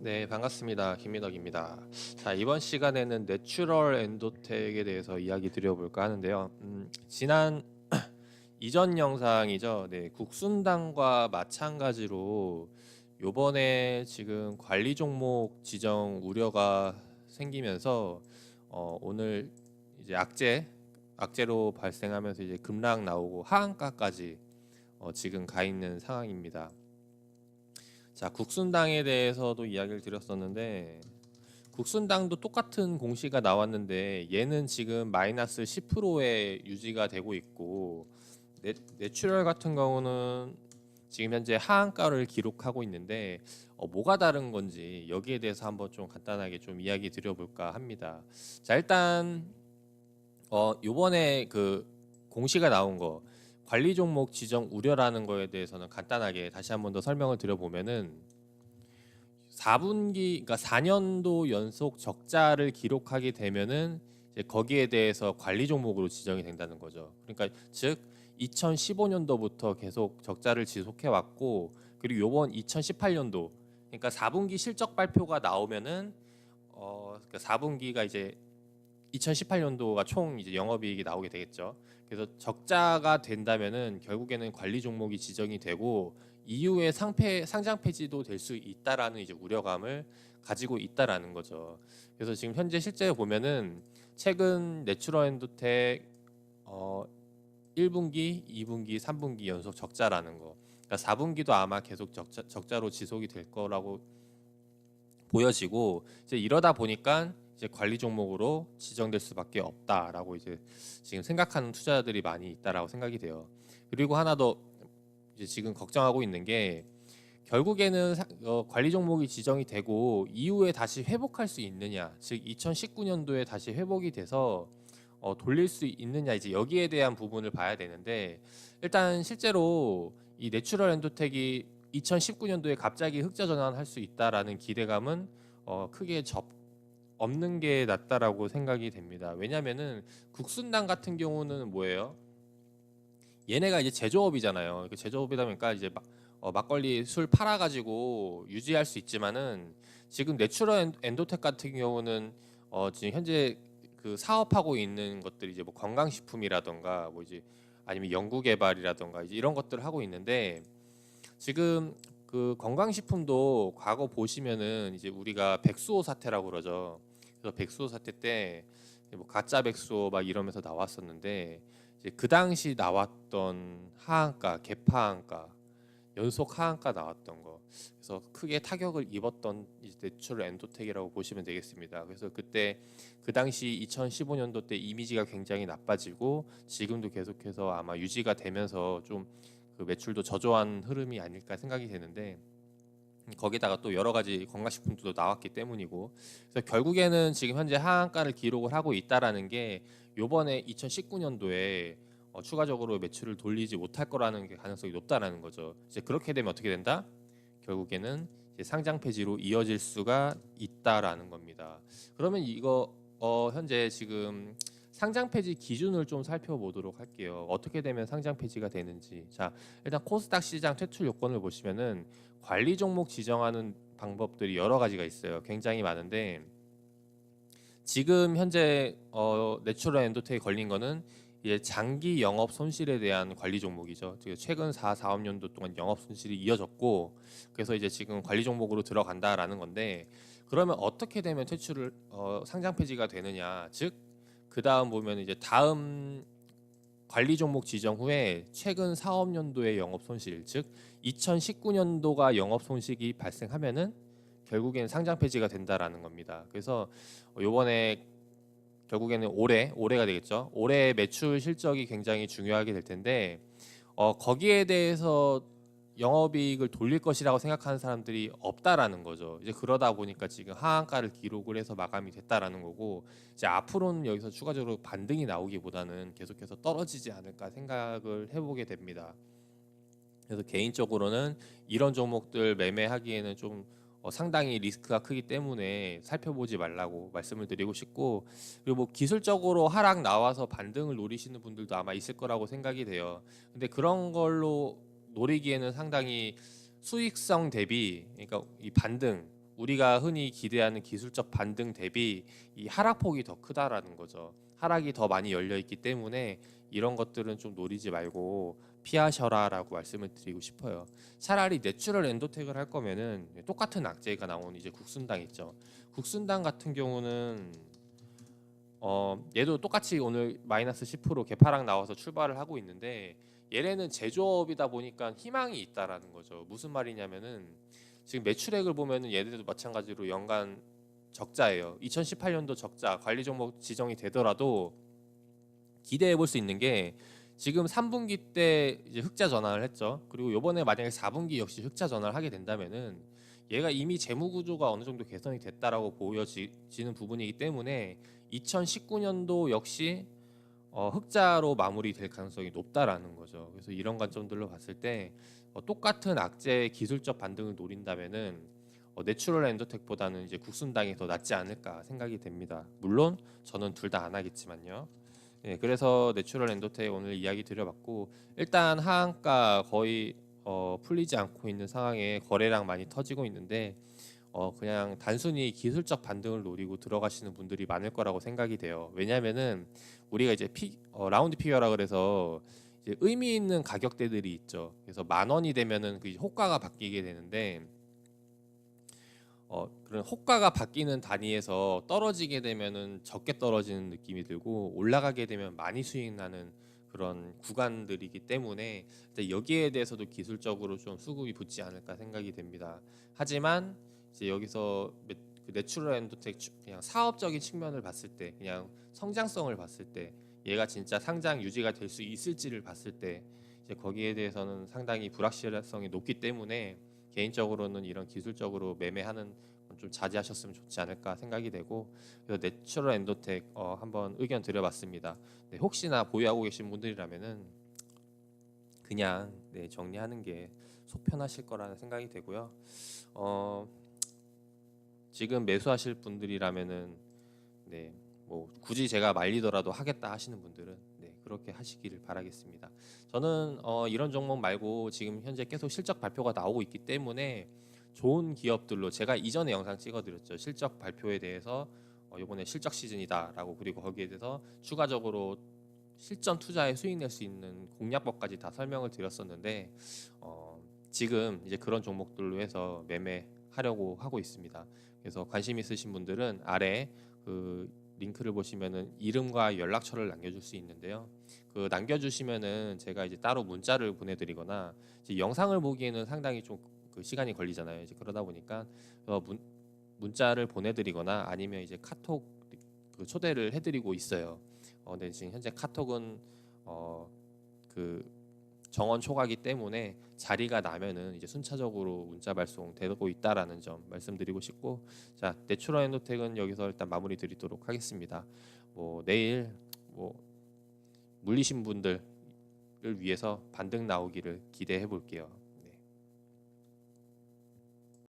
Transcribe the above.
네, 반갑습니다. 김민덕입니다. 자, 이번 시간에는 내추럴 엔도텍에 대해서 이야기 드려볼까 하는데요. 지난 이전 영상이죠. 네, 국순당과 마찬가지로 요번에 지금 관리 종목 지정 우려가 생기면서 오늘 이제 악재로 발생하면서 이제 급락 나오고 하한가까지 지금 가 있는 상황입니다. 자, 국순당에 대해서도 이야기를 드렸었는데 국순당도 똑같은 공시가 나왔는데 얘는 지금 마이너스 10%에 유지가 되고 있고 내추럴 같은 경우는 지금 현재 하한가를 기록하고 있는데 뭐가 다른 건지 여기에 대해서 한번 좀 간단하게 좀 이야기 드려볼까 합니다. 자, 일단 요번에 그 공시가 나온 거 관리 종목 지정 우려라는 거에 대해서는 간단하게 다시 한번 더 설명을 드려보면은 4분기 그러니까 4년도 연속 적자를 기록하게 되면은 이제 거기에 대해서 관리 종목으로 지정이 된다는 거죠. 그러니까 즉 2015년도부터 계속 적자를 지속해 왔고 그리고 요번 2018년도 그러니까 4분기 실적 발표가 나오면은 그러니까 4분기가 이제 2018년도가 총 이제 영업이익이 나오게 되겠죠. 그래서 적자가 된다면은 결국에는 관리 종목이 지정이 되고 이후에 상장 폐지도 될 수 있다라는 이제 우려감을 가지고 있다라는 거죠. 그래서 지금 현재 실제 보면은 최근 내추럴 엔도텍 1분기, 2분기, 3분기 연속 적자라는 거. 그러니까 4분기도 아마 계속 적자로 지속이 될 거라고 보여지고 이제 이러다 보니까 이제 관리 종목으로 지정될 수밖에 없다라고 이제 지금 생각하는 투자자들이 많이 있다라고 생각이 돼요. 그리고 하나 더 이제 지금 걱정하고 있는 게 결국에는 관리 종목이 지정이 되고 이후에 다시 회복할 수 있느냐, 즉 2019년도에 다시 회복이 돼서 돌릴 수 있느냐 이제 여기에 대한 부분을 봐야 되는데 일단 실제로 이 내추럴 엔도텍이 2019년도에 갑자기 흑자 전환할 수 있다라는 기대감은 크게 없는 게 낫다라고 생각이 됩니다. 왜냐면은 국순당 같은 경우는 뭐예요? 얘네가 이제 제조업이잖아요. 제조업이다 보니까 이제 막걸리 술 팔아가지고 유지할 수 있지만은 지금 내추럴 엔도텍 같은 경우는 지금 현재 그 사업하고 있는 것들이 이제 뭐 건강식품이라던가 뭐 이제 아니면 연구개발이라던가 이제 이런 것들을 하고 있는데 지금 그 건강식품도 과거 보시면은 이제 우리가 백수호 사태라고 그러죠. 그래서 백수호 사태 때 뭐 가짜 백수호 막 이러면서 나왔었는데 이제 그 당시 나왔던 하한가, 개파한가, 연속 하한가 나왔던 거. 그래서 크게 타격을 입었던 이제 내추럴 엔도텍이라고 보시면 되겠습니다. 그래서 그때 그 당시 2015년도 때 이미지가 굉장히 나빠지고 지금도 계속해서 아마 유지가 되면서 좀 그 매출도 저조한 흐름이 아닐까 생각이 되는데 거기다가 또 여러 가지 건강식품도 나왔기 때문이고 그래서 결국에는 지금 현재 하한가를 기록을 하고 있다라는 게 요번에 2019년도에 추가적으로 매출을 돌리지 못할 거라는 게 가능성이 높다라는 거죠. 이제 그렇게 되면 어떻게 된다? 결국에는 이제 상장 폐지로 이어질 수가 있다라는 겁니다. 그러면 이거 현재 지금 상장 폐지 기준을 좀 살펴보도록 할게요. 어떻게 되면 상장 폐지가 되는지. 자, 일단 코스닥 시장 퇴출 요건을 보시면은 관리 종목 지정하는 방법들이 여러 가지가 있어요. 굉장히 많은데 지금 현재 내추럴 엔도텍에 걸린 거는 이제 장기 영업 손실에 대한 관리 종목이죠. 최근 4~5년도 동안 영업 손실이 이어졌고 그래서 이제 지금 관리 종목으로 들어간다라는 건데 그러면 어떻게 되면 퇴출을 상장 폐지가 되느냐? 즉 그 다음 보면 이제 다음 관리 종목 지정 후에 최근 사업년도의 영업 손실, 즉 2019년도가 영업 손실이 발생하면은 결국엔 상장 폐지가 된다라는 겁니다. 그래서 요번에 결국에는 올해가 되겠죠. 올해 매출 실적이 굉장히 중요하게 될 텐데 거기에 대해서 영업이익을 돌릴 것이라고 생각하는 사람들이 없다라는 거죠. 이제 그러다 보니까 지금 하한가를 기록을 해서 마감이 됐다라는 거고 이제 앞으로는 여기서 추가적으로 반등이 나오기보다는 계속해서 떨어지지 않을까 생각을 해보게 됩니다. 그래서 개인적으로는 이런 종목들 매매하기에는 좀 상당히 리스크가 크기 때문에 살펴보지 말라고 말씀을 드리고 싶고 그리고 뭐 기술적으로 하락 나와서 반등을 노리시는 분들도 아마 있을 거라고 생각이 돼요. 근데 그런 걸로 노리기에는 상당히 수익성 대비 그러니까 이 반등 우리가 흔히 기대하는 기술적 반등 대비 이 하락폭이 더 크다라는 거죠. 하락이 더 많이 열려 있기 때문에 이런 것들은 좀 노리지 말고 피하셔라라고 말씀을 드리고 싶어요. 차라리 내추럴 엔도텍을 할 거면은 똑같은 악재가 나온 이제 국순당 있죠. 국순당 같은 경우는 얘도 똑같이 오늘 마이너스 10% 개파락 나와서 출발을 하고 있는데, 얘네는 제조업이다 보니까 희망이 있다라는 거죠. 무슨 말이냐면은 지금 매출액을 보면은 얘네들도 마찬가지로 연간 적자예요. 2018년도 적자, 관리 종목 지정이 되더라도 기대해 볼 수 있는 게 지금 3분기 때 이제 흑자 전환을 했죠. 그리고 요번에 만약에 4분기 역시 흑자 전환을 하게 된다면은 얘가 이미 재무 구조가 어느 정도 개선이 됐다라고 보여지는 부분이기 때문에 2019년도 역시 흑자로 마무리될 가능성이 높다라는 거죠. 그래서 이런 관점들로 봤을 때 똑같은 악재의 기술적 반등을 노린다면은 내추럴 엔더텍보다는 이제 국순당이 더 낫지 않을까 생각이 됩니다. 물론 저는 둘 다 안 하겠지만요. 예, 그래서 내추럴 엔더텍 오늘 이야기 드려봤고, 일단 하한가 거의 풀리지 않고 있는 상황에 거래량 많이 터지고 있는데 그냥 단순히 기술적 반등을 노리고 들어가시는 분들이 많을 거라고 생각이 돼요. 왜냐면은 우리가 이제 라운드 피겨라 그래서 이제 의미 있는 가격대들이 있죠. 그래서 10,000원이 되면은 그 호가가 바뀌게 되는데 그런 호가가 바뀌는 단위에서 떨어지게 되면은 적게 떨어지는 느낌이 들고, 올라가게 되면 많이 수익 나는 그런 구간들이기 때문에 여기에 대해서도 기술적으로 좀 수급이 붙지 않을까 생각이 됩니다. 하지만 이제 여기서 그 내추럴 엔도텍 그냥 사업적인 측면을 봤을 때, 그냥 성장성을 봤을 때 얘가 진짜 상장 유지가 될 수 있을지를 봤을 때 이제 거기에 대해서는 상당히 불확실성이 높기 때문에 개인적으로는 이런 기술적으로 매매하는 건 좀 자제하셨으면 좋지 않을까 생각이 되고, 그래서 내추럴 엔도텍 한번 의견 드려봤습니다. 네, 혹시나 보유하고 계신 분들이라면은 그냥 정리하는 게 속 편하실 거라는 생각이 되고요. 지금 매수하실 분들이라면은 뭐 굳이 제가 말리더라도 하겠다 하시는 분들은 그렇게 하시기를 바라겠습니다. 저는 이런 종목 말고 지금 현재 계속 실적 발표가 나오고 있기 때문에 좋은 기업들로, 제가 이전에 영상 찍어드렸죠. 실적 발표에 대해서 이번에 실적 시즌이다라고, 그리고 거기에 대해서 추가적으로 실전 투자에 수익 낼 수 있는 공략법까지 다 설명을 드렸었는데 지금 이제 그런 종목들로 해서 매매하려고 하고 있습니다. 그래서 관심 있으신 분들은 아래 그 링크를 보시면은 이름과 연락처를 남겨줄 수 있는데요. 그 남겨주시면은 제가 이제 따로 문자를 보내드리거나, 이제 영상을 보기에는 상당히 좀 그 시간이 걸리잖아요. 이제 그러다 보니까 문자를 보내드리거나 아니면 이제 카톡 그 초대를 해드리고 있어요. 네, 지금 현재 카톡은 그 정원 초과기 때문에 자리가 나면은 이제 순차적으로 문자 발송 되고 있다라는 점 말씀드리고 싶고, 자, 내추럴 엔도텍은 여기서 일단 마무리 드리도록 하겠습니다. 뭐 내일 뭐 물리신 분들을 위해서 반등 나오기를 기대해 볼게요.